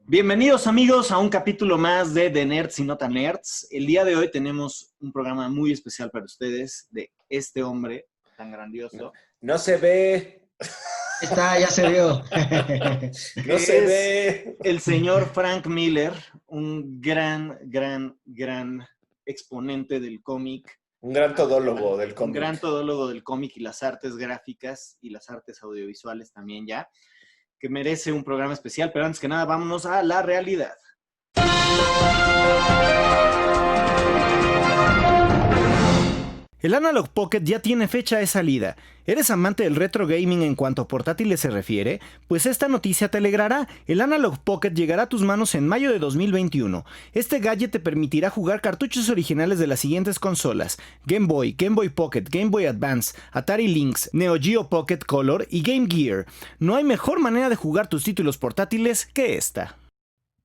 Bienvenidos amigos a un capítulo más de Nerds y No Tan Nerds. El día de hoy tenemos un programa muy especial para ustedes de este hombre tan grandioso. No se ve. Está, ya se vio. No Que se es ve. el señor Frank Miller, un gran exponente del cómic. Un gran todólogo del Un gran cómic. todólogo del cómic y las artes gráficas y las artes audiovisuales también ya, que merece un programa especial, pero antes que nada vámonos a la realidad. El Analog Pocket ya tiene fecha de salida. ¿Eres amante del retro gaming en cuanto a portátiles se refiere? Pues esta noticia te alegrará. El Analog Pocket llegará a tus manos en mayo de 2021. Este gadget te permitirá jugar cartuchos originales de las siguientes consolas: Game Boy, Game Boy Pocket, Game Boy Advance, Atari Lynx, Neo Geo Pocket Color y Game Gear. No hay mejor manera de jugar tus títulos portátiles que esta.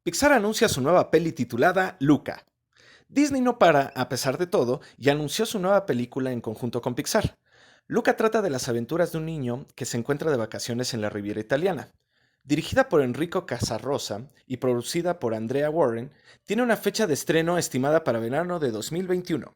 Pixar anuncia su nueva peli titulada Luca. Disney no para, a pesar de todo, y anunció su nueva película en conjunto con Pixar. Luca trata de las aventuras de un niño que se encuentra de vacaciones en la Riviera Italiana. Dirigida por Enrico Casarosa y producida por Andrea Warren, tiene una fecha de estreno estimada para verano de 2021.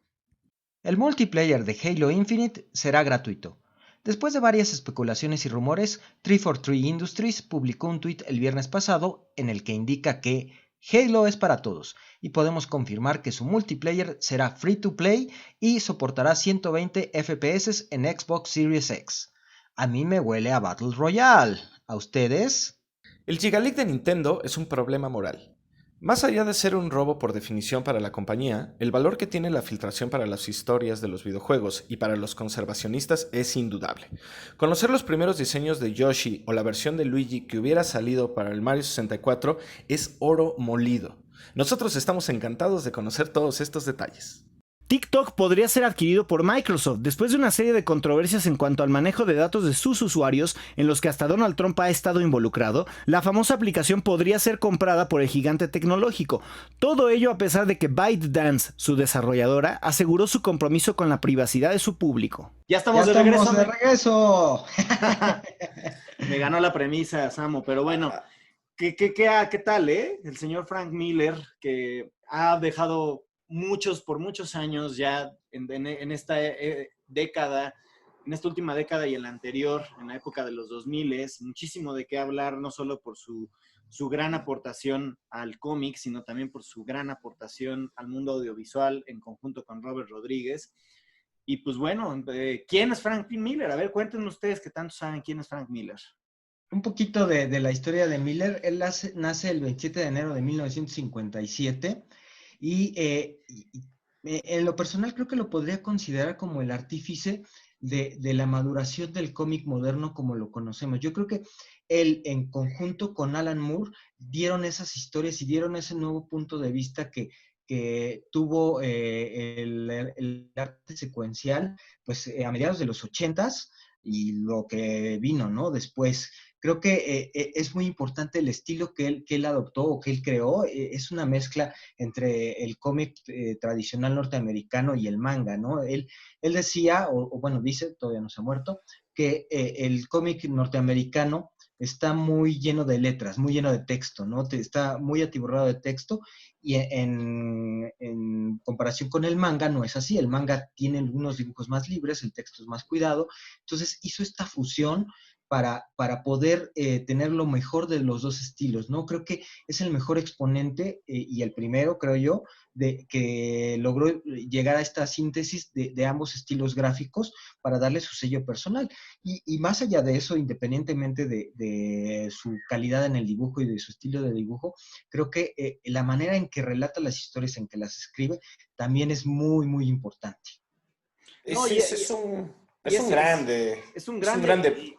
El multiplayer de Halo Infinite será gratuito. Después de varias especulaciones y rumores, 343 Industries publicó un tweet el viernes pasado en el que indica que Halo es para todos y podemos confirmar que su multiplayer será free to play y soportará 120 FPS en Xbox Series X. A mí me huele a Battle Royale. ¿A ustedes? El Gigaleak de Nintendo es un problema moral. Más allá de ser un robo por definición para la compañía, el valor que tiene la filtración para las historias de los videojuegos y para los conservacionistas es indudable. Conocer los primeros diseños de Yoshi o la versión de Luigi que hubiera salido para el Mario 64 es oro molido. Nosotros estamos encantados de conocer todos estos detalles. TikTok podría ser adquirido por Microsoft después de una serie de controversias en cuanto al manejo de datos de sus usuarios en los que hasta Donald Trump ha estado involucrado. La famosa aplicación podría ser comprada por el gigante tecnológico. Todo ello a pesar de que ByteDance, su desarrolladora, aseguró su compromiso con la privacidad de su público. Ya estamos de regreso. Me ganó la premisa, Samo, pero bueno, ¿qué tal, el señor Frank Miller, que ha dejado por muchos años ya en esta década, en esta última década y en la anterior, en la época de los 2000, muchísimo de qué hablar, no solo por su gran aportación al cómic, sino también por su gran aportación al mundo audiovisual en conjunto con Robert Rodríguez. Y pues bueno, ¿quién es Frank Miller? A ver, cuéntenme ustedes que tanto saben quién es Frank Miller. Un poquito de la historia de Miller. Él nace el 27 de enero de 1957 y en lo personal creo que lo podría considerar como el artífice de la maduración del cómic moderno como lo conocemos. Yo creo que él, en conjunto con Alan Moore, dieron esas historias y dieron ese nuevo punto de vista que tuvo el arte secuencial pues, a mediados de los 80s y lo que vino, ¿no? Después. Creo que es muy importante el estilo que él adoptó o que él creó. Es una mezcla entre el cómic tradicional norteamericano y el manga, ¿no? Él decía, o bueno, dice, todavía no se ha muerto, que el cómic norteamericano está muy lleno de letras, muy lleno de texto, ¿no? Está muy atiborrado de texto y en comparación con el manga no es así. El manga tiene algunos dibujos más libres, el texto es más cuidado. Entonces hizo esta fusión para poder tener lo mejor de los dos estilos, ¿no? Creo que es el mejor exponente y el primero, creo yo, de que logró llegar a esta síntesis de ambos estilos gráficos para darle su sello personal. Y más allá de eso, independientemente de su calidad en el dibujo y de su estilo de dibujo, creo que la manera en que relata las historias, en que las escribe, también es muy, muy importante. Es un grande. Es un grande.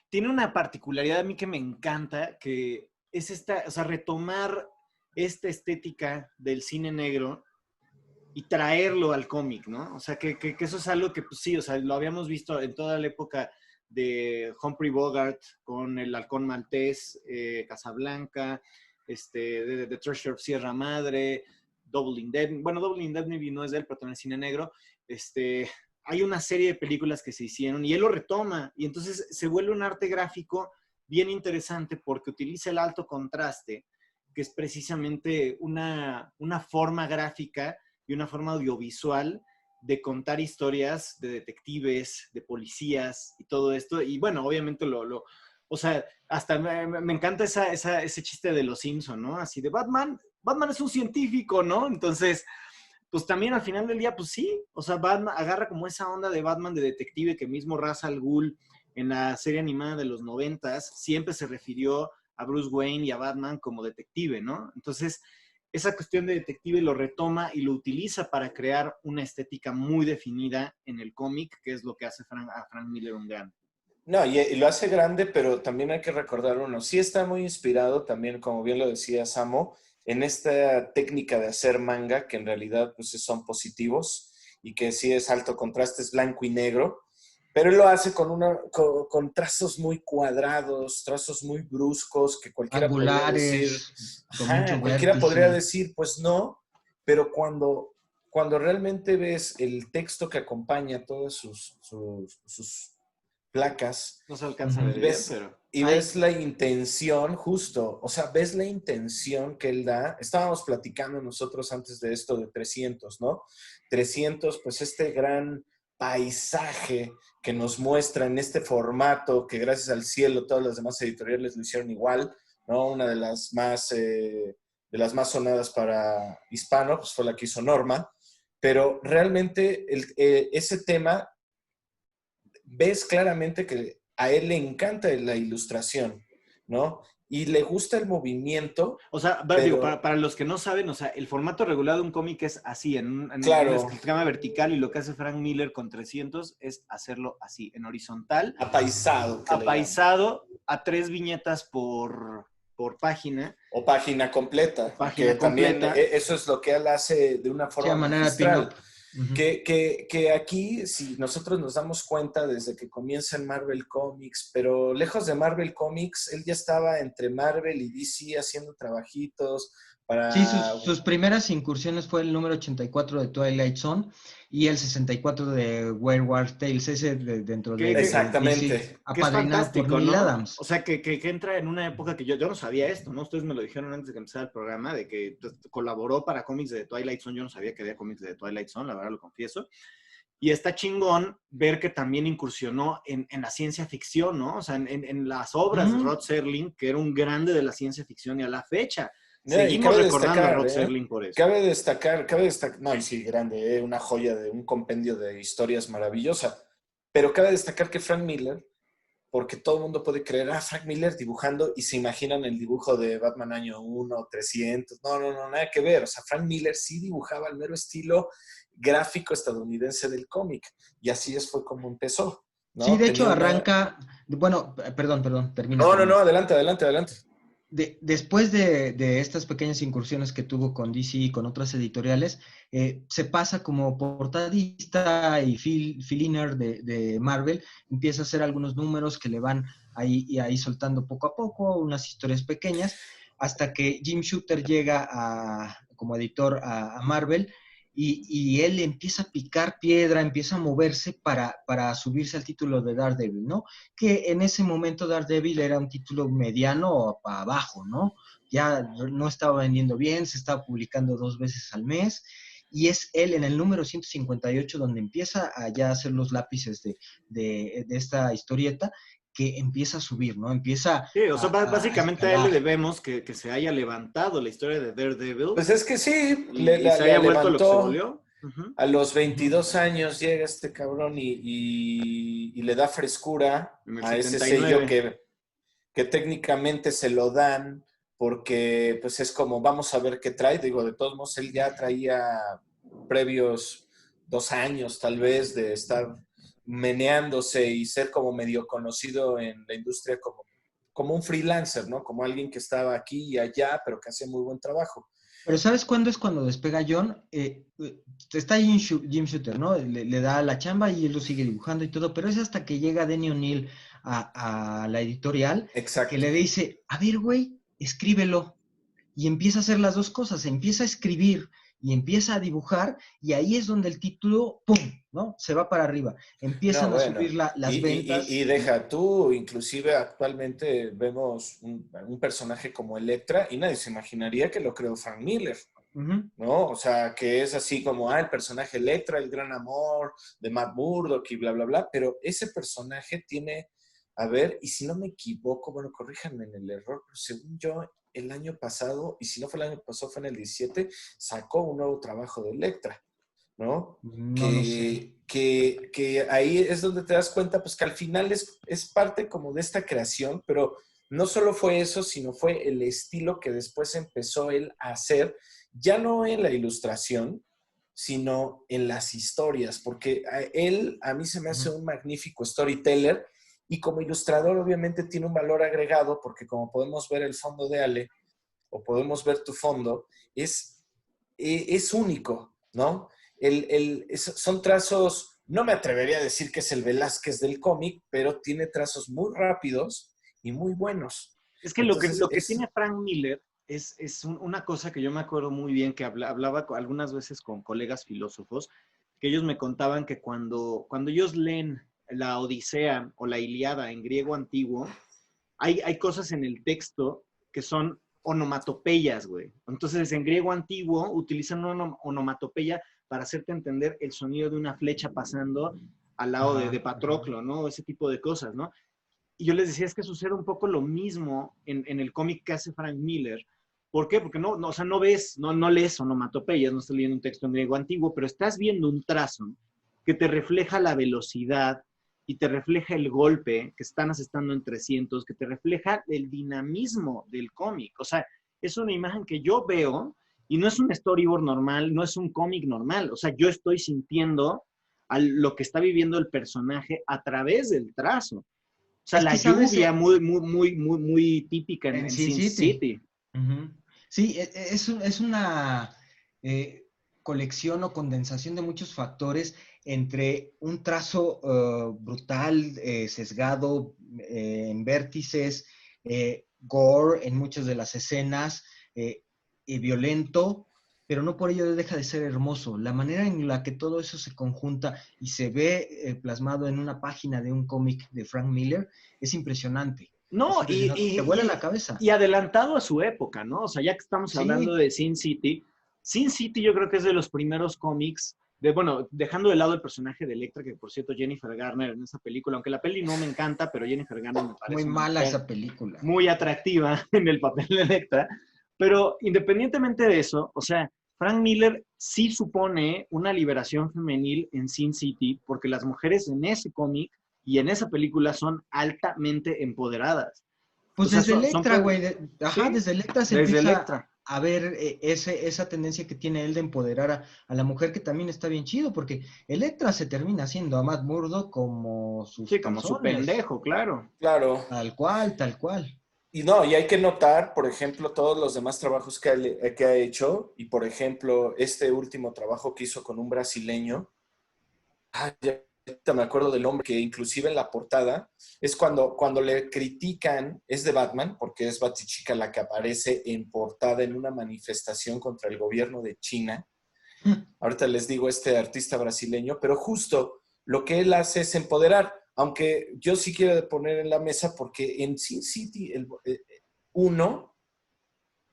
Tiene una particularidad a mí que me encanta, que es retomar esta estética del cine negro y traerlo al cómic, ¿no? O sea, que eso es algo que, pues sí, o sea, lo habíamos visto en toda la época de Humphrey Bogart con El Halcón Maltés, Casablanca, The Treasure of Sierra Madre, Double Indemnity. Bueno, Double Indemnity no es de él, pero también es cine negro. Hay una serie de películas que se hicieron y él lo retoma y entonces se vuelve un arte gráfico bien interesante porque utiliza el alto contraste que es precisamente una forma gráfica y una forma audiovisual de contar historias de detectives, de policías y todo esto. Y bueno, obviamente o sea, hasta me encanta ese chiste de los Simpson, ¿no? Así de Batman es un científico, ¿no? Entonces, pues también al final del día, pues sí, o sea, Batman agarra como esa onda de Batman de detective que mismo Ra's al Ghul en la serie animada de los 90s siempre se refirió a Bruce Wayne y a Batman como detective, ¿no? Entonces, esa cuestión de detective lo retoma y lo utiliza para crear una estética muy definida en el cómic, que es lo que hace a Frank Miller un gran. No, y lo hace grande, pero también hay que recordar uno. Sí está muy inspirado también, como bien lo decía Samo, en esta técnica de hacer manga, que en realidad pues, son positivos y que sí es alto contraste, es blanco y negro, pero él lo hace con trazos muy cuadrados, trazos muy bruscos, que cualquiera podría decir, con mucho cualquiera vértice. podría decir, pues no, pero cuando realmente ves el texto que acompaña todas sus placas, no se alcanza a ver, pero... Y ves la intención, justo, o sea, ves la intención que él da. Estábamos platicando nosotros antes de esto de 300, ¿no? 300, pues este gran paisaje que nos muestra en este formato, que gracias al cielo todas las demás editoriales lo hicieron igual, ¿no? Una de las más sonadas para hispano, pues fue la que hizo Norma, pero realmente ese tema, ves claramente que a él le encanta la ilustración, ¿no? Y le gusta el movimiento. O sea, pero... digo, para los que no saben, o sea, el formato regular de un cómic es así, en claro, una escama vertical, y lo que hace Frank Miller con 300 es hacerlo así, en horizontal. Apaisado. Apaisado a 3 viñetas por página. O página completa. Página completa. También eso es lo que él hace de una forma magistral. Uh-huh. Que aquí, si nosotros nos damos cuenta desde que comienza en Marvel Comics, pero lejos de Marvel Comics, él ya estaba entre Marvel y DC haciendo trabajitos para... Sí, sus primeras incursiones fue el número 84 de Twilight Zone y el 64 de Werewolf Tales, ese dentro de exactamente. DC, apadrinado por Neil Adams. O sea, que entra en una época que yo no sabía esto, ¿no? Ustedes me lo dijeron antes de que empezara el programa, de que colaboró para cómics de Twilight Zone. Yo no sabía que había cómics de Twilight Zone, la verdad lo confieso. Y está chingón ver que también incursionó en la ciencia ficción, ¿no? O sea, en las obras de Rod Serling, que era un grande de la ciencia ficción, y a la fecha seguimos recordando a Rod Serling por eso. Cabe destacar, no, y sí, grande, una joya de un compendio de historias maravillosa, pero cabe destacar que Frank Miller, porque todo el mundo puede creer, Frank Miller dibujando, y se imaginan el dibujo de Batman año 1, 300, no, nada que ver, o sea, Frank Miller sí dibujaba el mero estilo gráfico estadounidense del cómic, y así fue como empezó, ¿no? Sí, de hecho arranca, bueno, perdón, termina. No, adelante. Después de estas pequeñas incursiones que tuvo con DC y con otras editoriales, se pasa como portadista y filliner de Marvel, empieza a hacer algunos números que le van ahí soltando poco a poco, unas historias pequeñas, hasta que Jim Shooter llega como editor a Marvel, y él empieza a picar piedra, empieza a moverse para subirse al título de Daredevil, ¿no? Que en ese momento Daredevil era un título mediano para abajo, ¿no? Ya no estaba vendiendo bien, se estaba publicando 2 veces al mes, y es él en el número 158 donde empieza a ya hacer los lápices de esta historieta, que empieza a subir, ¿no? Empieza sí, o sea, básicamente a él le debemos que se haya levantado la historia de Daredevil. Pues es que sí, y se haya vuelto lo que se volvió. Uh-huh. A los 22 años llega este cabrón y le da frescura a ese sello que técnicamente se lo dan porque pues es como, vamos a ver qué trae. Digo, de todos modos, él ya traía previos 2 años tal vez de estar meneándose y ser como medio conocido en la industria como un freelancer, ¿no? Como alguien que estaba aquí y allá, pero que hacía muy buen trabajo. Pero ¿sabes cuándo es cuando despega John? Está Jim Shooter, ¿no? Le da la chamba y él lo sigue dibujando y todo, pero es hasta que llega Denny O'Neil a la editorial. Exacto. Que le dice, a ver, güey, escríbelo. Y empieza a hacer las dos cosas, empieza a escribir y empieza a dibujar, y ahí es donde el título, ¡pum!, ¿no? Se va para arriba. Empiezan No, a bueno. subir las ventas. Y deja tú, inclusive actualmente vemos un personaje como Elektra y nadie se imaginaría que lo creó Frank Miller, ¿no? O sea, que es así como, el personaje Elektra, el gran amor de Matt Murdock y bla, bla, bla, pero ese personaje tiene, a ver, y si no me equivoco, bueno, corríjanme en el error, pero según yo, el año pasado, y si no fue el año pasado, fue en el 17, sacó un nuevo trabajo de Elektra, ¿no? No lo sé. Que ahí es donde te das cuenta, pues que al final es parte como de esta creación, pero no solo fue eso, sino fue el estilo que después empezó él a hacer, ya no en la ilustración, sino en las historias, porque él a mí se me hace un magnífico storyteller y como ilustrador obviamente tiene un valor agregado, porque como podemos ver el fondo de Ale, o podemos ver tu fondo, es único, ¿no? Son trazos, no me atrevería a decir que es el Velázquez del cómic, pero tiene trazos muy rápidos y muy buenos. Es que lo que tiene Frank Miller es una cosa que yo me acuerdo muy bien, que hablaba algunas veces con colegas filósofos, que ellos me contaban que cuando ellos leen la Odisea o la Ilíada en griego antiguo, hay cosas en el texto que son onomatopeyas, güey. Entonces, en griego antiguo utilizan una onomatopeya para hacerte entender el sonido de una flecha pasando al lado de Patroclo, ¿no? Ese tipo de cosas, ¿no? Y yo les decía, es que sucede un poco lo mismo en el cómic que hace Frank Miller. ¿Por qué? Porque o sea, no lees onomatopeyas, no estás leyendo un texto en griego antiguo, pero estás viendo un trazo que te refleja la velocidad y te refleja el golpe que están asestando en 300, que te refleja el dinamismo del cómic. O sea, es una imagen que yo veo y no es un storyboard normal, no es un cómic normal. O sea, yo estoy sintiendo lo que está viviendo el personaje a través del trazo. O sea, Es la que, ¿sabes? lluvia muy típica en Sin City. Sí, es una colección o condensación de muchos factores entre un trazo brutal, sesgado, en vértices, gore en muchas de las escenas, y violento, pero no por ello deja de ser hermoso. La manera en la que todo eso se conjunta y se ve plasmado en una página de un cómic de Frank Miller es impresionante. No, te vuela la cabeza. Y adelantado a su época, ¿no? O sea, ya que estamos hablando de Sin City yo creo que es de los primeros cómics, bueno, dejando de lado el personaje de Elektra, que por cierto Jennifer Garner en esa película, aunque la peli no me encanta, pero Jennifer Garner me parece muy mala esa película, muy atractiva en el papel de Elektra. Pero independientemente de eso, o sea, Frank Miller sí supone una liberación femenil en Sin City, porque las mujeres en ese cómic y en esa película son altamente empoderadas. Pues o sea, desde Elektra, güey. ¿Sí? Desde Elektra se desde empieza Elektra. A ver esa tendencia que tiene él de empoderar a la mujer, que también está bien chido, porque Elektra se termina haciendo a Matt Murdock como sus sí, como su pendejo, claro. Claro. Tal cual. Y no, y hay que notar, por ejemplo, todos los demás trabajos que ha hecho, y por ejemplo, este último trabajo que hizo con un brasileño, ya me acuerdo del hombre, que inclusive en la portada, es cuando le critican, es de Batman, porque es Batichica la que aparece en portada en una manifestación contra el gobierno de China. Ahorita les digo este artista brasileño, pero justo lo que él hace es empoderar, aunque yo sí quiero poner en la mesa, porque en Sin City uno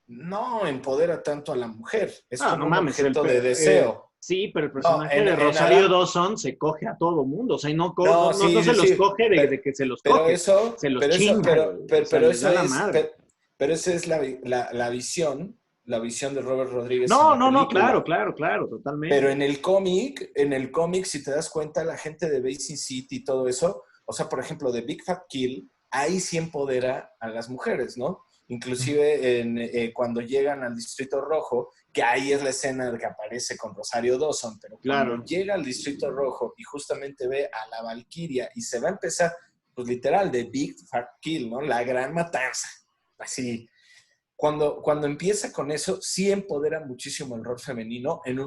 no empodera tanto a la mujer, es como un objeto de deseo. Sí, pero el personaje de Rosario Dawson se coge a todo mundo, o sea, no se los coge de que se los coge, se los chinga. Pero esa es la visión de Robert Rodríguez. No, claro, totalmente. Pero en el cómic, si te das cuenta, la gente de Sin City y todo eso, o sea, por ejemplo, de Big Fat Kill, ahí sí empodera a las mujeres, ¿no? Inclusive cuando llegan al Distrito Rojo, que ahí es la escena que aparece con Rosario Dawson, pero cuando llega al Distrito Rojo y justamente ve a la Valquiria y se va a empezar, pues literal, de Big Fat Kill, ¿no? La gran matanza. Así. Cuando empieza con eso, sí empodera muchísimo el rol femenino en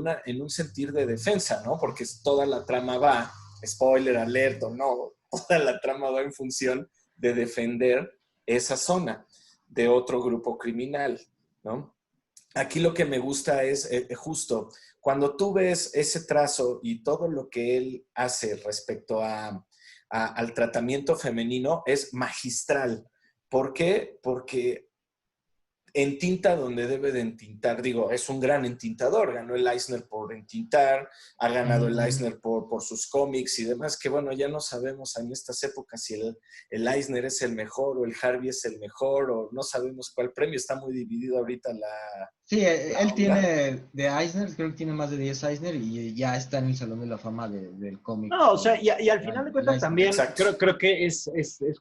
un sentir de defensa, ¿no? Porque toda la trama va, spoiler alert o no, toda la trama va en función de defender esa zona de otro grupo criminal, ¿no? aquí lo que me gusta es justo cuando tú ves ese trazo y todo lo que él hace respecto al tratamiento femenino es magistral. ¿Por qué? Porque entinta donde debe de entintar. Digo, es un gran entintador. Ganó el Eisner por entintar, ha ganado el Eisner por sus cómics y demás, que bueno, ya no sabemos en estas épocas si el Eisner es el mejor o el Harvey es el mejor o no sabemos cuál premio. Está muy dividido ahorita Sí, la él onda. tiene de Eisner, creo que tiene más de 10 Eisner y ya está en el Salón de la Fama del cómic. No, o sea, y al final de cuentas también Exacto. creo que es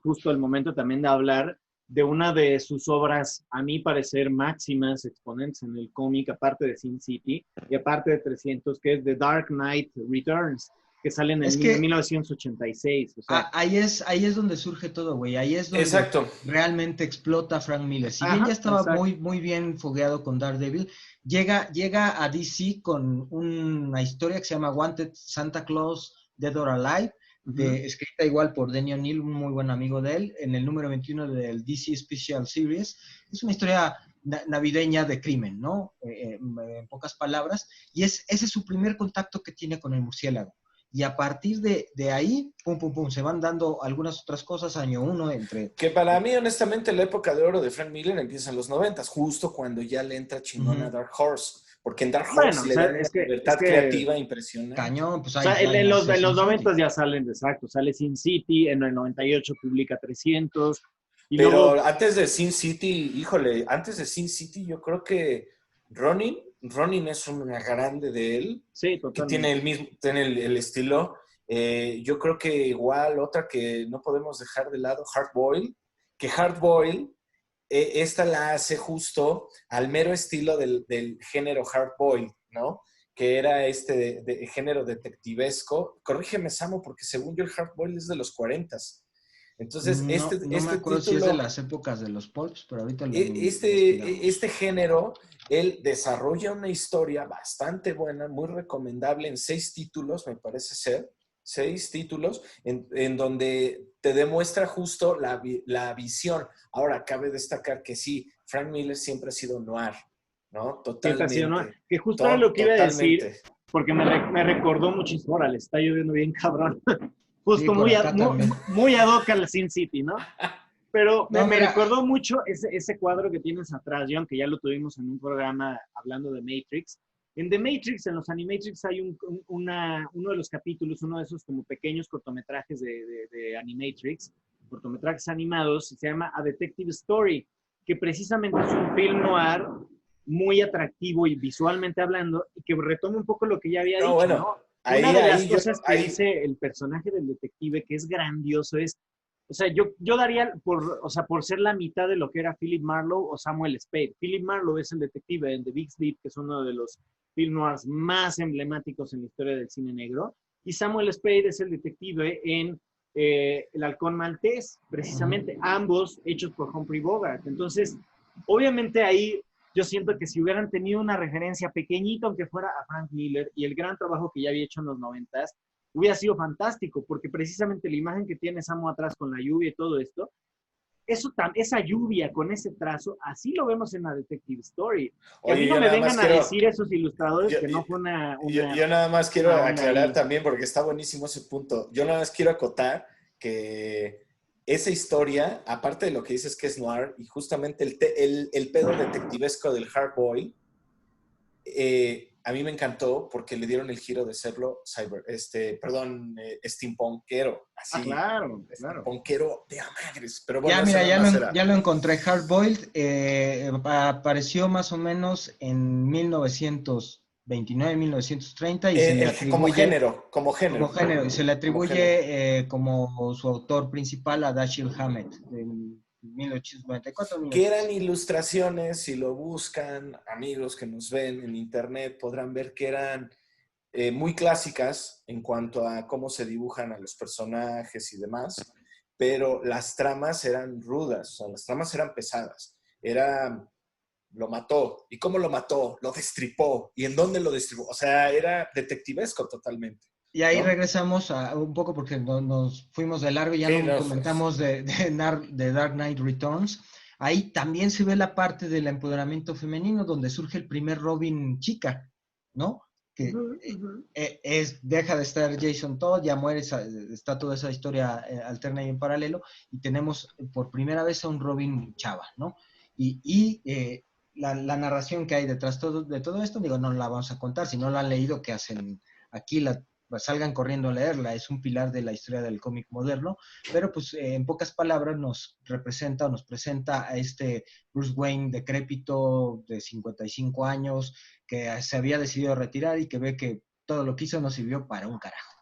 justo el momento también de hablar de una de sus obras, a mi parecer, máximas exponentes en el cómic, aparte de Sin City y aparte de 300, que es The Dark Knight Returns, que sale en Es que 1986. O sea, ahí es donde surge todo, güey. Ahí es donde Exacto. realmente explota Frank Miller. Si bien ajá, ya estaba exacto. muy bien fogueado con Daredevil, llega a DC con una historia que se llama Wanted Santa Claus Dead or Alive, escrita igual por Denny O'Neil, un muy buen amigo de él, en el número 21 del DC Special Series. Es una historia navideña de crimen, ¿no? En pocas palabras. Y ese es su primer contacto que tiene con el murciélago. Y a partir de ahí, se van dando algunas otras cosas, año 1, entre... Que para mí, honestamente, la época de oro de Frank Miller empieza en los 90, justo cuando ya le entra chingón a Dark Horse. Porque en Dark Bueno, Horse o le sea, dan una libertad creativa impresionante. Cañón, pues o ahí sea, ya en los nace Sin 90 City. ya salen, exacto, sale Sin City, en el 98 publica 300, y Pero luego, antes de Sin City, híjole, antes de Sin City yo creo que Ronin es una grande de él, sí, que tiene totalmente. el mismo, tiene el estilo. Yo creo que igual otra que no podemos dejar de lado, Hardboiled, que Hardboiled, esta la hace justo al mero estilo del género Hardboiled, ¿no? Que era de género detectivesco. Corrígeme, Samo, porque según yo el Hardboiled es de los 40s. Entonces, No me este acuerdo si es de título, las épocas de los pulps, pero ahorita lo investigamos. este género, él desarrolla una historia bastante buena, muy recomendable en 6 títulos, me parece ser, 6 títulos, en donde te demuestra justo la visión. Ahora, cabe destacar que sí, Frank Miller siempre ha sido noir, ¿no? Siempre ha sido, ¿no? Totalmente, Que justo era lo que iba a decir, totalmente. porque me recordó muchísimo, órale, está lloviendo bien cabrón, Sí, justo por acá también. muy ad hoc al Sin City, ¿no? Pero No, me mira, recordó mucho ese cuadro que tienes atrás, John, que ya lo tuvimos en un programa hablando de Matrix. En The Matrix, en los Animatrix, hay uno de los capítulos, uno de esos como pequeños cortometrajes de Animatrix, cortometrajes animados, se llama A Detective Story, que precisamente es un film noir muy atractivo y visualmente hablando, y que retoma un poco lo que ya había No, dicho, bueno, ¿no? Una ahí, de las ahí, yo, cosas que ahí, dice el personaje del detective, que es grandioso, es, o sea, yo daría por ser la mitad de lo que era Philip Marlowe o Samuel Spade. Philip Marlowe es el detective en The Big Sleep, que es uno de los film noirs más emblemáticos en la historia del cine negro, y Samuel Spade es el detective en El Halcón Maltés, precisamente, ambos hechos por Humphrey Bogart. Entonces, obviamente ahí yo siento que si hubieran tenido una referencia pequeñita, aunque fuera a Frank Miller, y el gran trabajo que ya había hecho en los 90s, hubiera sido fantástico, porque precisamente la imagen que tiene Samu atrás con la lluvia y todo esto, esa lluvia con ese trazo, así lo vemos en la Detective Story. Que a mí oye, no yo me nada más vengan a quiero, decir esos ilustradores yo, que no fue yo nada más quiero una onda aclarar ahí. también, porque está buenísimo ese punto. Yo nada más quiero acotar que esa historia, aparte de lo que dices que es noir, y justamente el pedo detectivesco del Hardboiled, a mí me encantó porque le dieron el giro de serlo steampunkero, Ah, así, claro, claro. steampunkero de a madres. Pero bueno, ya eso mira, nada más era. ya lo encontré. Hardboiled apareció más o menos en 1929, 1930 y se le Como atribuye género, como como género, género, y se le como género. atribuye como su autor principal a Dashiell Hammett, en Que eran 1894-1800. ilustraciones, si lo buscan, amigos que nos ven en internet, podrán ver que eran muy clásicas en cuanto a cómo se dibujan a los personajes y demás, pero las tramas eran rudas, o sea, las tramas eran pesadas. Era, lo mató. ¿Y cómo lo mató? Lo destripó. ¿Y en dónde lo destripó? O sea, era detectivesco totalmente, Y ahí ¿no? regresamos a un poco porque nos fuimos de largo y ya Sí, no no, comentamos de Dark Knight Returns. ahí también se ve la parte del empoderamiento femenino, donde surge el primer Robin chica, ¿no? Que deja de estar Jason Todd, ya muere, está toda esa historia alterna y en paralelo, y tenemos por primera vez a un Robin chava, ¿no? La narración que hay detrás de todo esto, digo, no la vamos a contar, si no la han leído, ¿qué hacen aquí? Salgan corriendo a leerla, es un pilar de la historia del cómic moderno, pero pues en pocas palabras nos presenta a este Bruce Wayne decrépito de 55 años, que se había decidido retirar y que ve que todo lo que hizo no sirvió para un carajo.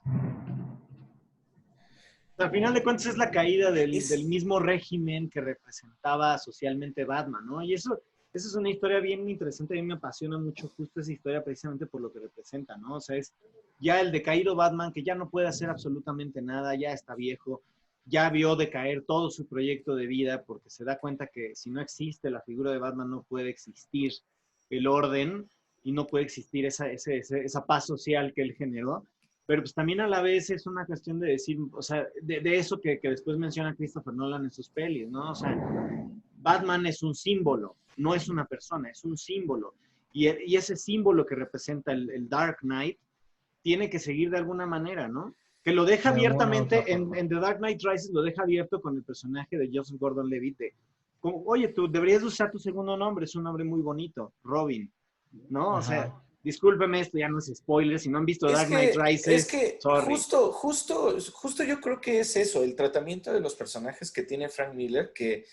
Al final de cuentas es la caída del mismo régimen que representaba socialmente Batman, ¿no? Y eso es una historia bien interesante, a mí me apasiona mucho justo esa historia precisamente por lo que representa, ¿no? O sea, es ya el decaído Batman que ya no puede hacer absolutamente nada, ya está viejo, ya vio decaer todo su proyecto de vida porque se da cuenta que si no existe la figura de Batman no puede existir el orden y no puede existir esa paz social que él generó. Pero pues también a la vez es una cuestión de decir, o sea, de eso que después menciona Christopher Nolan en sus pelis, ¿no? O sea, Batman es un símbolo, no es una persona, es un símbolo. Y ese símbolo que representa el Dark Knight tiene que seguir de alguna manera, ¿no? Que lo deja abiertamente, en The Dark Knight Rises lo deja abierto con el personaje de Joseph Gordon-Levitt. Como, oye, tú deberías usar tu segundo nombre, es un nombre muy bonito, Robin, ¿no? O sea, discúlpeme, esto ya no es spoiler, si no han visto Dark Knight Rises, es que justo yo creo que es eso, el tratamiento de los personajes que tiene Frank Miller, que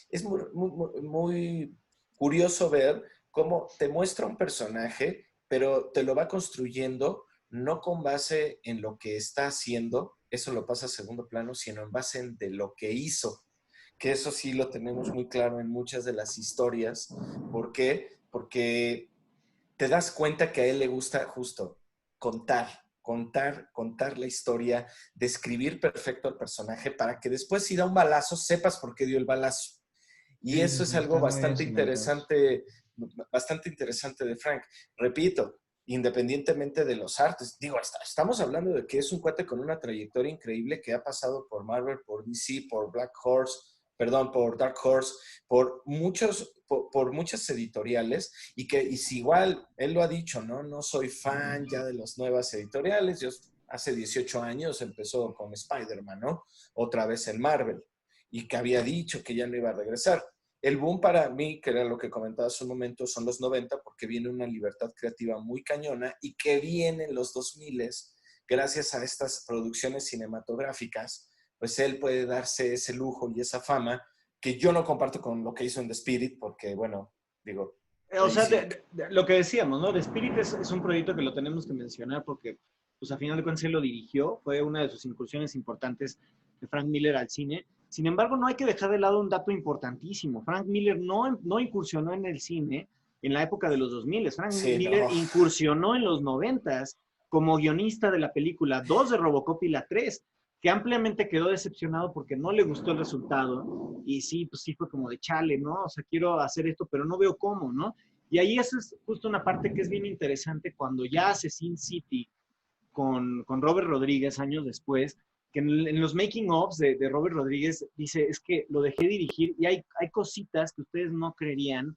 es muy curioso ver cómo te muestra un personaje, pero te lo va construyendo no con base en lo que está haciendo, eso lo pasa a segundo plano, sino en base en de lo que hizo, que eso sí lo tenemos muy claro en muchas de las historias. ¿Por qué? Porque te das cuenta que a él le gusta justo contar la historia, describir perfecto al personaje para que después si da un balazo sepas por qué dio el balazo. Y eso es algo bastante interesante de Frank. Repito, independientemente de los artes, digo, estamos hablando de que es un cuate con una trayectoria increíble que ha pasado por Marvel, por DC, por por Dark Horse, por muchas editoriales, y si igual, él lo ha dicho, ¿no? No soy fan ya de las nuevas editoriales, yo hace 18 años empezó con Spider-Man, ¿no? Otra vez en Marvel, y que había dicho que ya no iba a regresar. El boom para mí, que era lo que comentaba hace un momento, son los 90, porque viene una libertad creativa muy cañona, y que vienen los 2000 gracias a estas producciones cinematográficas, pues él puede darse ese lujo y esa fama que yo no comparto con lo que hizo en The Spirit, porque, bueno, digo... O sea, lo que decíamos, ¿no? The Spirit es un proyecto que lo tenemos que mencionar porque, pues, a final de cuentas, él lo dirigió, fue una de sus incursiones importantes de Frank Miller al cine. Sin embargo, no hay que dejar de lado un dato importantísimo. Frank Miller no incursionó en el cine en la época de los 2000. Frank Miller incursionó en los 90s como guionista de la película 2 de Robocop y la 3, que ampliamente quedó decepcionado porque no le gustó el resultado. Y sí, pues sí fue como de chale, ¿no? O sea, quiero hacer esto, pero no veo cómo, ¿no? Y ahí esa es justo una parte que es bien interesante cuando ya hace Sin City con Robert Rodríguez años después, que en los making ofs de Robert Rodríguez dice, es que lo dejé dirigir y hay cositas que ustedes no creerían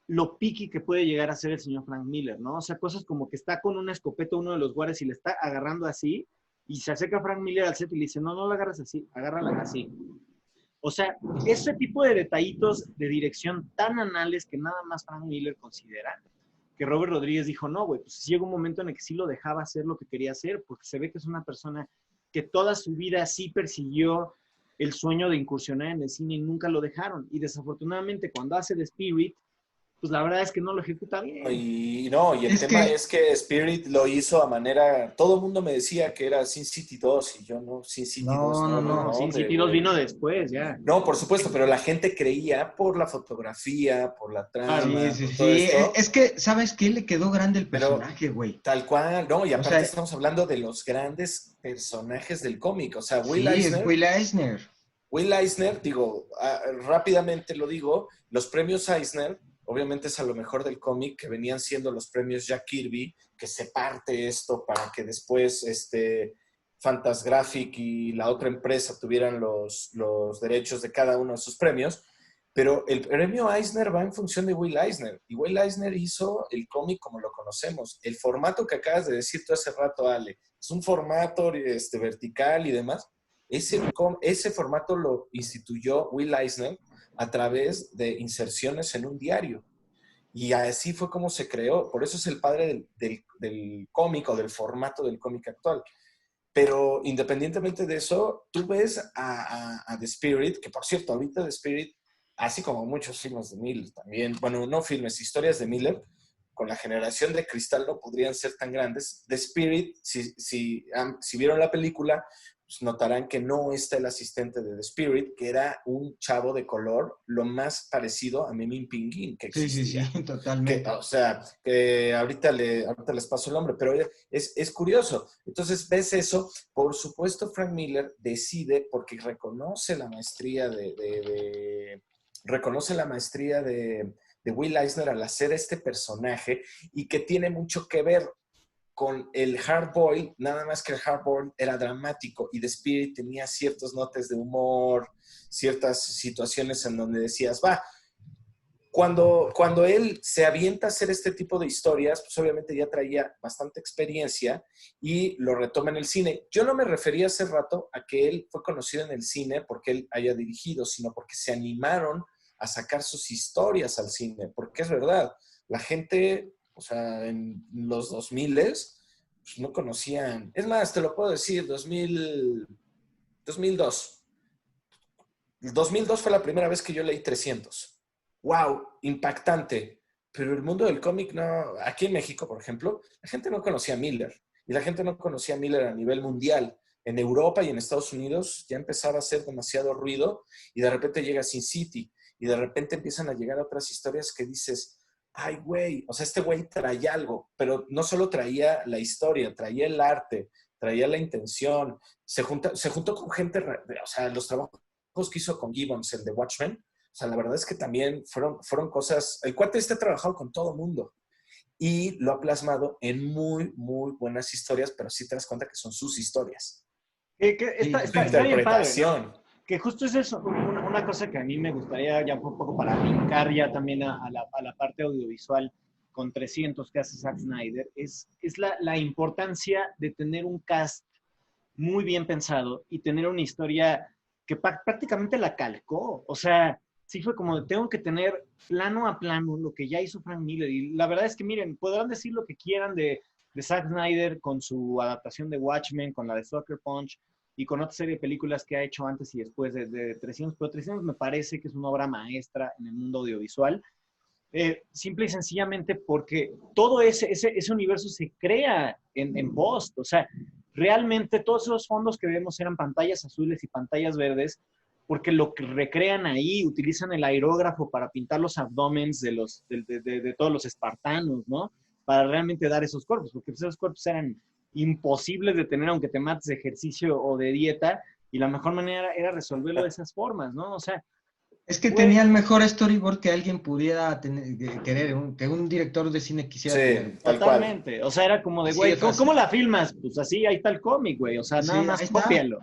lo piqui que puede llegar a ser el señor Frank Miller, ¿no? O sea, cosas como que está con una escopeta uno de los guardias y le está agarrando así, y se acerca Frank Miller al set y le dice, no la agarras así, agárrala así. O sea, ese tipo de detallitos de dirección tan anales que nada más Frank Miller considera, que Robert Rodríguez dijo, no, güey, pues llegó un momento en el que sí lo dejaba hacer lo que quería hacer, porque se ve que es una persona que toda su vida sí persiguió el sueño de incursionar en el cine y nunca lo dejaron. Y desafortunadamente cuando hace The Spirit, pues la verdad es que no lo ejecuta bien. Y el tema es que Spirit lo hizo a manera... Todo el mundo me decía que era Sin City 2 y yo no, Sin City 2. No, Sin City 2 vino después, ya. No, por supuesto, pero la gente creía por la fotografía, por la trama, sí. todo esto. Es que, ¿sabes qué? Le quedó grande el personaje, güey. Tal cual, no, y aparte estamos hablando de los grandes personajes del cómic, o sea, Will Eisner. Will Eisner, digo, rápidamente lo digo, los premios Eisner obviamente es a lo mejor del cómic, que venían siendo los premios Jack Kirby, que se parte esto para que después Fantasgraphic y la otra empresa tuvieran los derechos de cada uno de sus premios. Pero el premio Eisner va en función de Will Eisner. Y Will Eisner hizo el cómic como lo conocemos. El formato que acabas de decir tú hace rato, Ale, es un formato vertical y demás. Ese formato lo instituyó Will Eisner a través de inserciones en un diario. Y así fue como se creó. Por eso es el padre del cómic o del formato del cómic actual. Pero independientemente de eso, tú ves a The Spirit, que por cierto, ahorita The Spirit, así como muchos filmes de Miller también, bueno, no filmes, historias de Miller, con la generación de cristal no podrían ser tan grandes. The Spirit, si vieron la película, pues notarán que no está el asistente de The Spirit, que era un chavo de color, lo más parecido a Memín Pinguín que existía. Sí, totalmente. O sea, que ahorita les paso el nombre, pero es curioso. Entonces, ves eso. Por supuesto, Frank Miller decide, porque reconoce la maestría de Will Eisner al hacer este personaje y que tiene mucho que ver con el Hardboiled, nada más que el Hardboiled era dramático y The Spirit tenía ciertos notes de humor, ciertas situaciones en donde decías, va, cuando él se avienta a hacer este tipo de historias, pues obviamente ya traía bastante experiencia y lo retoma en el cine. Yo no me refería hace rato a que él fue conocido en el cine porque él haya dirigido, sino porque se animaron a sacar sus historias al cine, porque es verdad, la gente, o sea, en los 2000 pues no conocían, es más, te lo puedo decir, 2002. El 2002 fue la primera vez que yo leí 300. ¡Wow! Impactante. Pero el mundo del cómic no, aquí en México, por ejemplo, la gente no conocía a Miller, y la gente no conocía a Miller a nivel mundial. En Europa y en Estados Unidos ya empezaba a hacer demasiado ruido, y de repente llega Sin City, y de repente empiezan a llegar otras historias que dices, ay, güey, o sea, este güey traía algo, pero no solo traía la historia, traía el arte, traía la intención, se juntó con gente, o sea, los trabajos que hizo con Gibbons, el de Watchmen, o sea, la verdad es que también fueron cosas, el cuate ha trabajado con todo mundo y lo ha plasmado en muy, muy buenas historias, pero sí te das cuenta que son sus historias. Está bien padre, ¿no? Que justo es eso, una cosa que a mí me gustaría ya un poco para brincar ya también a la parte audiovisual con 300 que hace Zack Snyder, es la importancia de tener un cast muy bien pensado y tener una historia que prácticamente la calcó. O sea, sí fue como, tengo que tener plano a plano lo que ya hizo Frank Miller. Y la verdad es que, miren, podrán decir lo que quieran de Zack Snyder con su adaptación de Watchmen, con la de Sucker Punch, y con otra serie de películas que ha hecho antes y después de 300, pero 300 me parece que es una obra maestra en el mundo audiovisual, simple y sencillamente porque todo ese universo se crea en post, o sea, realmente todos esos fondos que vemos eran pantallas azules y pantallas verdes, porque lo que recrean ahí, utilizan el aerógrafo para pintar los abdómenes de todos los espartanos, ¿no? Para realmente dar esos cuerpos, porque esos cuerpos eran imposibles de tener aunque te mates de ejercicio o de dieta, y la mejor manera era resolverlo de esas formas, ¿no? O sea, es que tenía el mejor storyboard que alguien pudiera querer, que un director de cine quisiera tener. Totalmente. O sea, era como de, güey, ¿cómo la filmas? Pues así, ahí está el cómic, güey. O sea, nada más cópialo.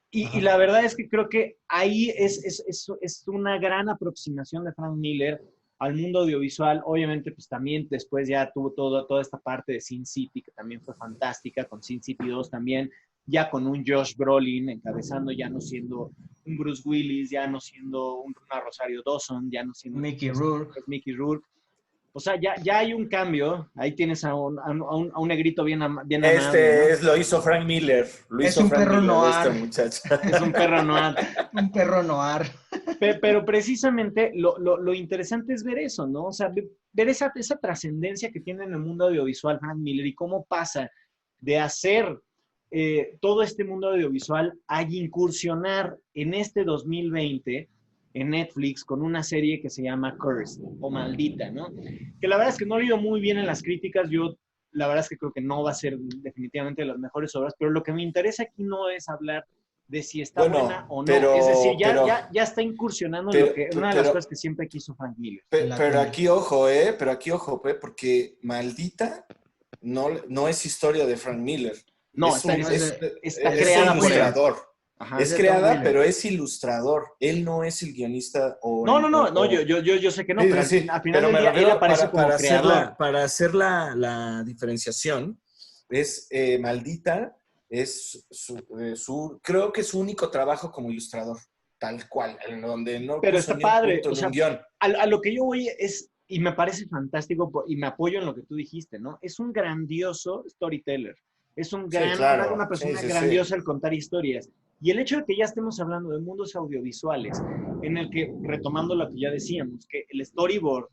Y la verdad es que creo que ahí es una gran aproximación de Frank Miller al mundo audiovisual. Obviamente, pues también después ya tuvo toda esta parte de Sin City, que también fue fantástica, con Sin City 2 también, ya con un Josh Brolin encabezando, ya no siendo un Bruce Willis, ya no siendo una Rosario Dawson, ya no siendo Mickey Rourke. O sea, ya hay un cambio. Ahí tienes a un negrito bien amado. Lo hizo Frank Miller. Es un perro noir. Es un perro noir. Un perro noir. Pero precisamente lo interesante es ver eso, ¿no? O sea, ver esa trascendencia que tiene en el mundo audiovisual Frank Miller y cómo pasa de hacer todo este mundo audiovisual a incursionar en este 2020 en Netflix con una serie que se llama Cursed o Maldita, ¿no? Que la verdad es que no he leído muy bien en las críticas, yo la verdad es que creo que no va a ser definitivamente de las mejores obras, pero lo que me interesa aquí no es hablar de si está buena o no, es decir, ya está incursionando en una de las cosas que siempre quiso Frank Miller. Pero aquí ojo, porque Maldita no es historia de Frank Miller. No, está creada por ilustrador. Ajá. Es creada, pero es ilustrador. Él no es el guionista o... No, yo sé que no, Sí, pero sí, sí. al final Pero del me día él refiero aparece como creador. para hacer la diferenciación, es Maldita, es creo que es su único trabajo como ilustrador, tal cual, en donde no Pero puso está ni un padre, punto o en un sea, guión. a lo que yo voy es, y me parece fantástico, y me apoyo en lo que tú dijiste, ¿no? Es un grandioso storyteller, es Sí, una claro. Sí, persona sí, sí. grandiosa al contar historias. Y el hecho de que ya estemos hablando de mundos audiovisuales, en el que, retomando lo que ya decíamos, que el storyboard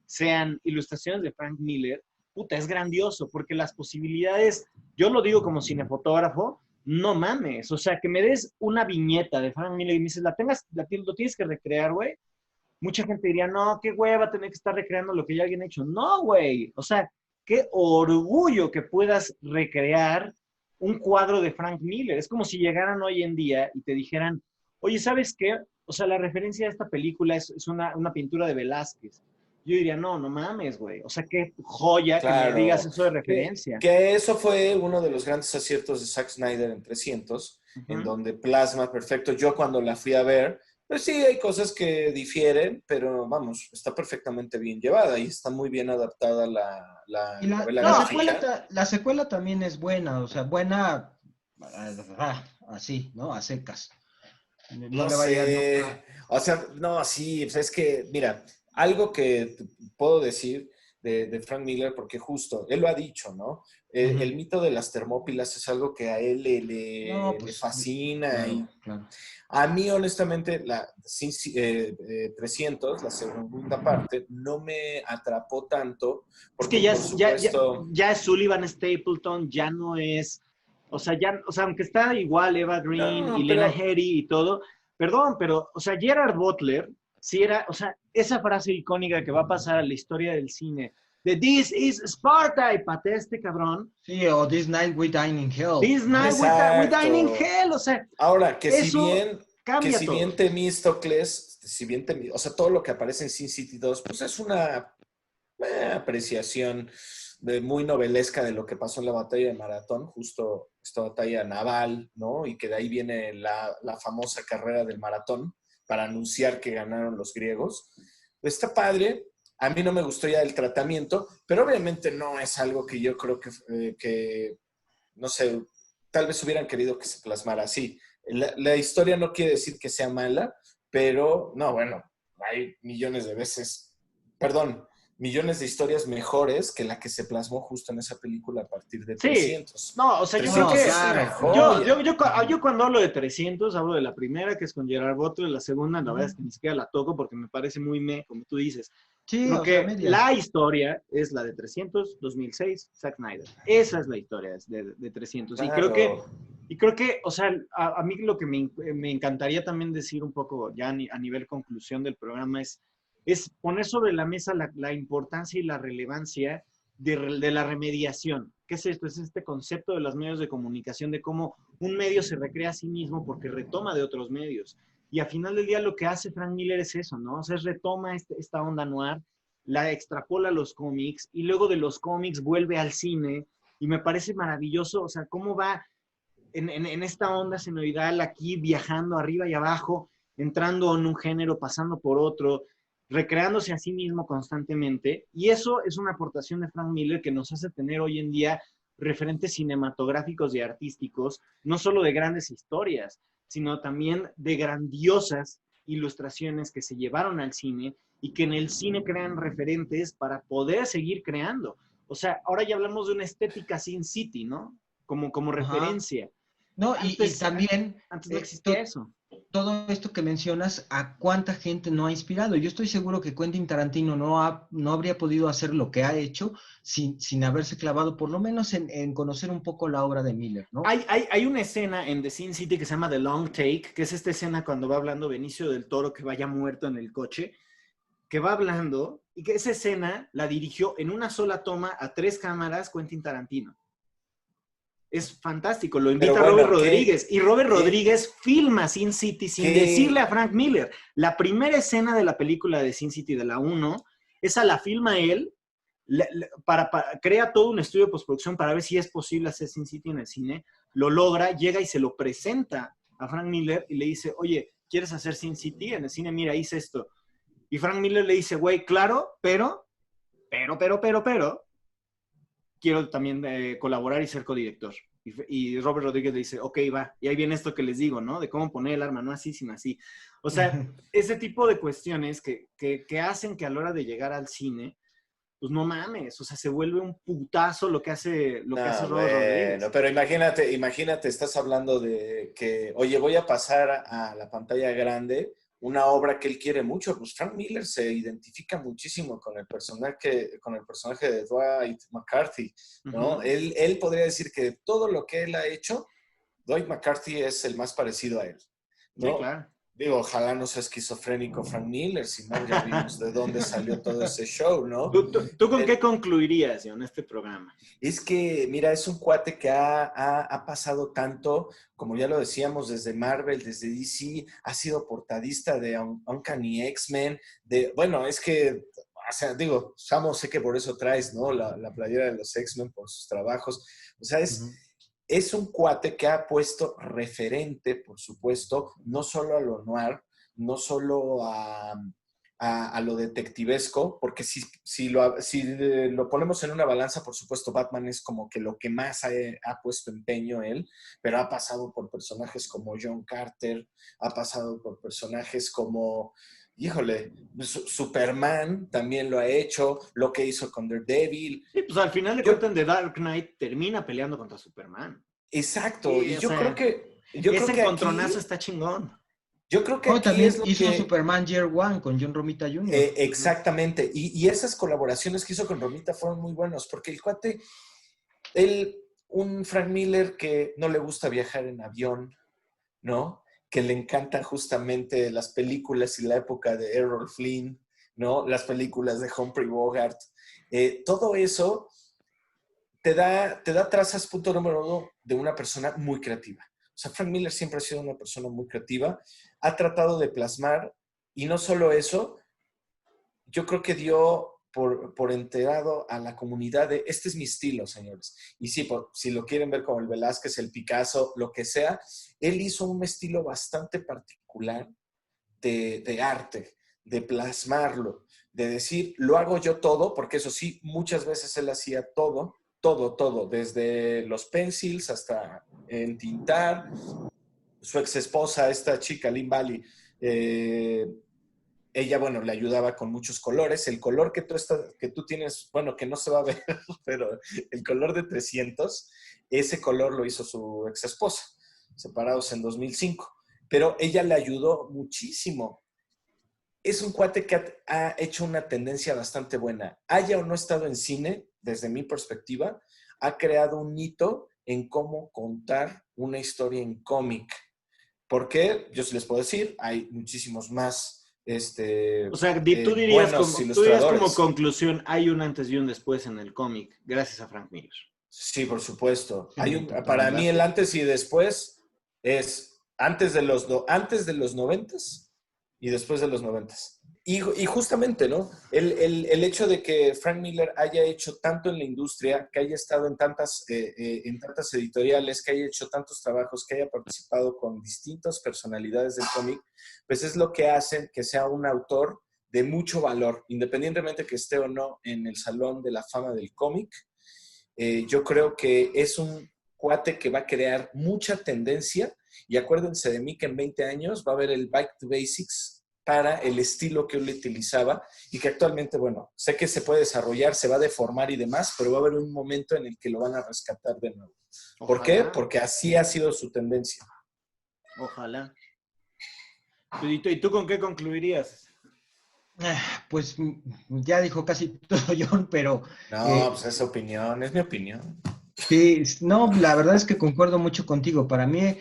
sean ilustraciones de Frank Miller, puta, es grandioso, porque las posibilidades, yo lo digo como cinefotógrafo, no mames, o sea, que me des una viñeta de Frank Miller y me dices, lo tienes que recrear, güey. Mucha gente diría, no, qué hueva tener que estar recreando lo que ya alguien ha hecho. No, güey, o sea, qué orgullo que puedas recrear un cuadro de Frank Miller. Es como si llegaran hoy en día y te dijeran, oye, ¿sabes qué? O sea, la referencia a esta película es una pintura de Velázquez. Yo diría, no, no mames, güey. O sea, qué joya que me digas Claro. eso de referencia. Que eso fue uno de los grandes aciertos de Zack Snyder en 300, en Ujú. donde plasma perfecto. Yo cuando la fui a ver, pues sí, hay cosas que difieren, pero vamos, está perfectamente bien llevada y está muy bien adaptada la Y novela No, gráfica. la secuela también es buena, o sea, buena así, ¿no? A secas. No No le vaya, no, sé, o sea, no, sí, pues es que, mira, algo que puedo decir de Frank Miller, porque justo, él lo ha dicho, ¿no? ujú. El mito de las Termópilas es algo que a él No, le pues, fascina claro, y claro. a mí, honestamente, 300, la segunda parte, no me atrapó tanto, es que porque por supuesto, ya es Sullivan Stapleton, ya no es, o sea, aunque está igual Eva Green y no, Lena pero Headey y todo, perdón, pero, o sea, Gerard Butler, sí era, o sea, esa frase icónica que va a pasar a la historia del cine, de This is Sparta, y patea este cabrón, Sí, o This Night We Dine in Hell, This ¿no? night we dine in exacto. hell, o sea, Ahora, eso que cambia si bien todo. Temístocles, o sea, todo lo que aparece en Sin City 2, pues es una apreciación muy novelesca de lo que pasó en la batalla de Maratón, justo esta batalla naval, ¿no? Y que de ahí viene la famosa carrera del maratón para anunciar que ganaron los griegos. Está padre. A mí no me gustó ya el tratamiento, pero obviamente no es algo que yo creo que no sé, tal vez hubieran querido que se plasmara así. La historia no quiere decir que sea mala, pero no, bueno, hay millones de veces, perdón, millones de historias mejores que la que se plasmó justo en esa película a partir de Sí, 300. no, o sea, yo creo 300 No, que es una claro, claro. joya. yo cuando hablo de 300, hablo de la primera, que es con Gerard Butler, la segunda, la verdad es Ujú. que ni siquiera la toco porque me parece muy como tú dices. Sí, Creo o sea, que medias. la historia es la de 300, 2006, Zack Snyder. Esa es la historia de 300. Claro. Y creo que, o sea, a mí lo que me encantaría también decir un poco ya a nivel conclusión del programa es poner sobre la mesa la importancia y la relevancia de la remediación. ¿Qué es esto? Es este concepto de los medios de comunicación, de cómo un medio se recrea a sí mismo porque retoma de otros medios. Y al final del día lo que hace Frank Miller es eso, ¿no? O sea, retoma esta onda noir, la extrapola a los cómics y luego de los cómics vuelve al cine y me parece maravilloso, o sea, cómo va en esta onda senoidal aquí viajando arriba y abajo, entrando en un género, pasando por otro, recreándose a sí mismo constantemente. Y eso es una aportación de Frank Miller que nos hace tener hoy en día referentes cinematográficos y artísticos, no solo de grandes historias, sino también de grandiosas ilustraciones que se llevaron al cine y que en el cine crean referentes para poder seguir creando. O sea, ahora ya hablamos de una estética Sin City, ¿no? Como Ajá. referencia. No, y Antes, también antes no existía eso. todo esto que mencionas, ¿a cuánta gente no ha inspirado? Yo estoy seguro que Quentin Tarantino no habría podido hacer lo que ha hecho sin haberse clavado por lo menos en conocer un poco la obra de Miller, ¿no? Hay una escena en The Sin City que se llama The Long Take, que es esta escena cuando va hablando Benicio del Toro que vaya muerto en el coche, que va hablando y que esa escena la dirigió en una sola toma a 3 cámaras Quentin Tarantino. Es fantástico, lo Pero invita Robert bueno, Rodríguez y Robert qué, Rodríguez filma Sin City sin decirle qué, a Frank Miller. La primera escena de la película de Sin City de la 1, esa la filma él, crea todo un estudio de postproducción para ver si es posible hacer Sin City en el cine, lo logra, llega y se lo presenta a Frank Miller y le dice, oye, ¿quieres hacer Sin City? En el cine, mira, hice esto. Y Frank Miller le dice, güey, claro, pero, quiero también colaborar y ser codirector. Y Robert Rodríguez le dice, ok, va. Y ahí viene esto que les digo, ¿no? De cómo poner el arma, no así, sino así. O sea, ese tipo de cuestiones que hacen que a la hora de llegar al cine, pues no mames, o sea, se vuelve un putazo lo que hace Robert Rodríguez. Pero imagínate, estás hablando de que, oye, voy a pasar a la pantalla grande una obra que él quiere mucho. Pues Frank Miller se identifica muchísimo con el personaje de Dwight McCarthy, ¿no? Uh-huh. Él podría decir que todo lo que él ha hecho, Dwight McCarthy es el más parecido a él, ¿no? Sí, claro. Digo, ojalá no sea esquizofrénico Frank Miller, si no ya vimos de dónde salió todo ese show, ¿no? ¿Tú con qué concluirías, en este programa? Es que, mira, es un cuate que ha pasado tanto, como ya lo decíamos, desde Marvel, desde DC, ha sido portadista de Uncanny X-Men, bueno, es que, o sea, digo, Samo, sé que por eso traes, ¿no? La playera de los X-Men por sus trabajos, o sea, es un cuate que ha puesto referente, por supuesto, no solo a lo noir, no solo a lo detectivesco, porque si lo ponemos en una balanza, por supuesto, Batman es como que lo que más ha puesto empeño él, pero ha pasado por personajes como John Carter, ha pasado por personajes como, híjole, Superman también lo ha hecho, lo que hizo con Daredevil. Sí, pues al final de cuentas, The Dark Knight termina peleando contra Superman. Exacto, Sí, y yo creo que ese encontronazo aquí, está chingón. yo creo que aquí también es lo hizo que... Superman Year One con John Romita Jr. Exactamente, y esas colaboraciones que hizo con Romita fueron muy buenos, porque el cuate, un Frank Miller que no le gusta viajar en avión, ¿no? Que le encantan justamente las películas y la época de Errol Flynn, ¿no? Las películas de Humphrey Bogart. Todo eso te da trazas, punto número uno, de una persona muy creativa. O sea, Frank Miller siempre ha sido una persona muy creativa, ha tratado de plasmar, y no solo eso, yo creo que dio por enterado a la comunidad de, este es mi estilo, señores. Y sí, si lo quieren ver como el Velázquez, el Picasso, lo que sea, él hizo un estilo bastante particular de arte, de plasmarlo, de decir, lo hago yo todo, porque eso sí, muchas veces él hacía todo, desde los pencils hasta entintar. Su ex esposa, esta chica, Lynn Valley, ella, bueno, le ayudaba con muchos colores. El color que tú tienes, bueno, que no se va a ver, pero el color de 300, ese color lo hizo su ex esposa, separados en 2005. Pero ella le ayudó muchísimo. Es un cuate que ha hecho una tendencia bastante buena. Haya o no estado en cine, desde mi perspectiva, ha creado un hito en cómo contar una historia en cómic. Porque, yo sí les puedo decir, hay muchísimos más o sea, tú dirías como conclusión, hay un antes y un después en el cómic, gracias a Frank Miller. Sí, por supuesto. Sí, para mí el antes y después es antes de los 90s y después de los 90s. Y justamente, ¿no? El hecho de que Frank Miller haya hecho tanto en la industria, que haya estado en tantas editoriales, que haya hecho tantos trabajos, que haya participado con distintas personalidades del cómic, pues es lo que hace que sea un autor de mucho valor, independientemente que esté o no en el Salón de la Fama del Cómic. Yo creo que es un cuate que va a crear mucha tendencia, y acuérdense de mí que en 20 años va a haber el Back to Basics para el estilo que él utilizaba, y que actualmente, bueno, sé que se puede desarrollar, se va a deformar y demás, pero va a haber un momento en el que lo van a rescatar de nuevo. Ojalá. ¿Por qué? Porque así ha sido su tendencia. Ojalá. ¿Y tú con qué concluirías? Pues ya dijo casi todo John, pero... No, pues es opinión, es mi opinión. Sí, no, la verdad es que concuerdo mucho contigo. Para mí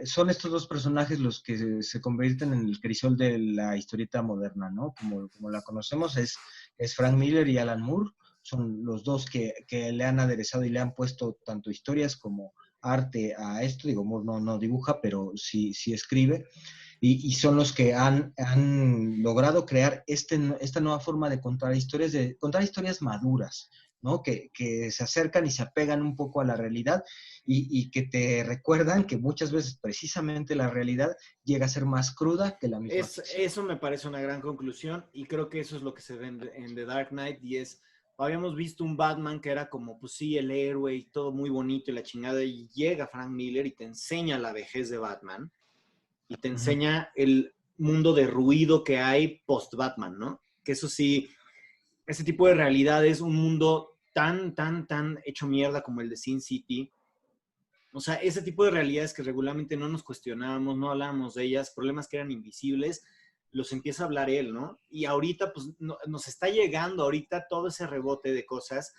son estos dos personajes los que se convierten en el crisol de la historieta moderna, ¿no? Como la conocemos, es Frank Miller y Alan Moore. Son los dos que le han aderezado y le han puesto tanto historias como arte a esto. Digo, Moore no dibuja, pero sí escribe. Y son los que han logrado crear esta nueva forma de contar historias maduras, ¿no? Que se acercan y se apegan un poco a la realidad y que te recuerdan que muchas veces precisamente la realidad llega a ser más cruda que la misma ficción. Eso me parece una gran conclusión y creo que eso es lo que se ve en The Dark Knight y habíamos visto un Batman que era como, pues sí, el héroe y todo muy bonito y la chingada, y llega Frank Miller y te enseña la vejez de Batman y te enseña el mundo de ruido que hay post-Batman, ¿no? Que eso sí, ese tipo de realidad es un mundo tan hecho mierda como el de Sin City. O sea, ese tipo de realidades que regularmente no nos cuestionábamos, no hablábamos de ellas, problemas que eran invisibles, los empieza a hablar él, ¿no? Y ahorita, pues, nos está llegando ahorita todo ese rebote de cosas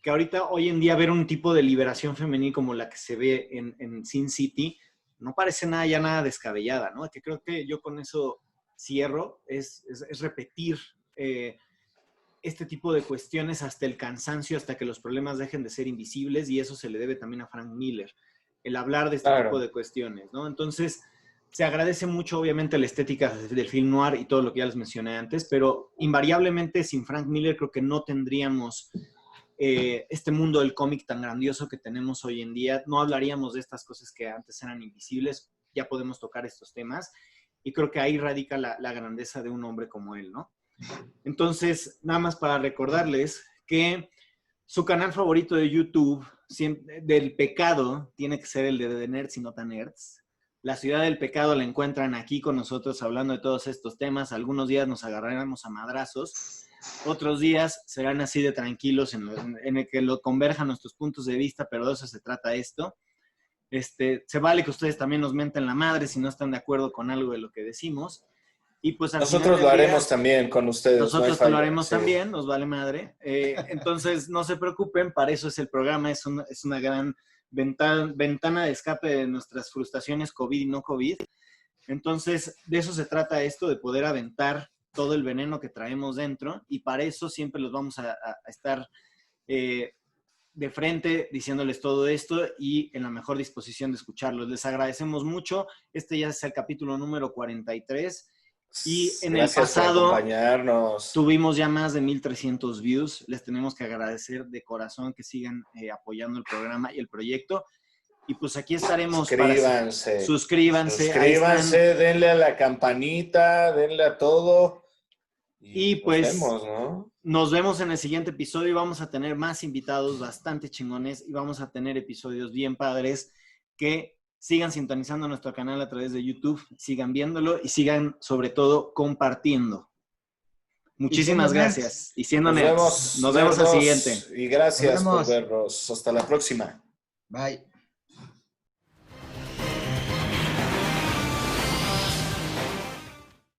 que ahorita, hoy en día, ver un tipo de liberación femenil como la que se ve en Sin City, no parece nada descabellada, ¿no? Que creo que yo con eso cierro, es repetir este tipo de cuestiones hasta el cansancio, hasta que los problemas dejen de ser invisibles, y eso se le debe también a Frank Miller, el hablar de este tipo de cuestiones, ¿no? Entonces, se agradece mucho, obviamente, la estética del film noir y todo lo que ya les mencioné antes, pero invariablemente sin Frank Miller creo que no tendríamos este mundo del cómic tan grandioso que tenemos hoy en día. No hablaríamos de estas cosas que antes eran invisibles, ya podemos tocar estos temas, y creo que ahí radica la grandeza de un hombre como él, ¿no? Entonces, nada más para recordarles que su canal favorito de YouTube del pecado tiene que ser el de The Nerds y No Tan Nerds. La ciudad del pecado la encuentran aquí con nosotros hablando de todos estos temas. Algunos días nos agarraremos a madrazos, otros días serán así de tranquilos en el que lo converjan nuestros puntos de vista, pero de eso se trata esto. Se vale que ustedes también nos menten la madre si no están de acuerdo con algo de lo que decimos. Y pues nosotros lo haremos también con ustedes. Nosotros lo haremos también, nos vale madre. Entonces, no se preocupen, para eso es el programa, es una gran ventana de escape de nuestras frustraciones COVID y no COVID. Entonces, de eso se trata esto, de poder aventar todo el veneno que traemos dentro, y para eso siempre los vamos a estar de frente diciéndoles todo esto y en la mejor disposición de escucharlos. Les agradecemos mucho. Este ya es el capítulo número 43. Y en el pasado tuvimos ya más de 1,300 views. Les tenemos que agradecer de corazón que sigan apoyando el programa y el proyecto. Y pues aquí estaremos. Suscríbanse, denle a la campanita, denle a todo. Y pues nos vemos en el siguiente episodio y vamos a tener más invitados bastante chingones y vamos a tener episodios bien padres que sigan sintonizando nuestro canal a través de YouTube, sigan viéndolo y sigan, sobre todo, compartiendo. Muchísimas gracias. Y siendo nerds. Nos vemos al siguiente. Y gracias por vernos. Hasta la próxima. Bye.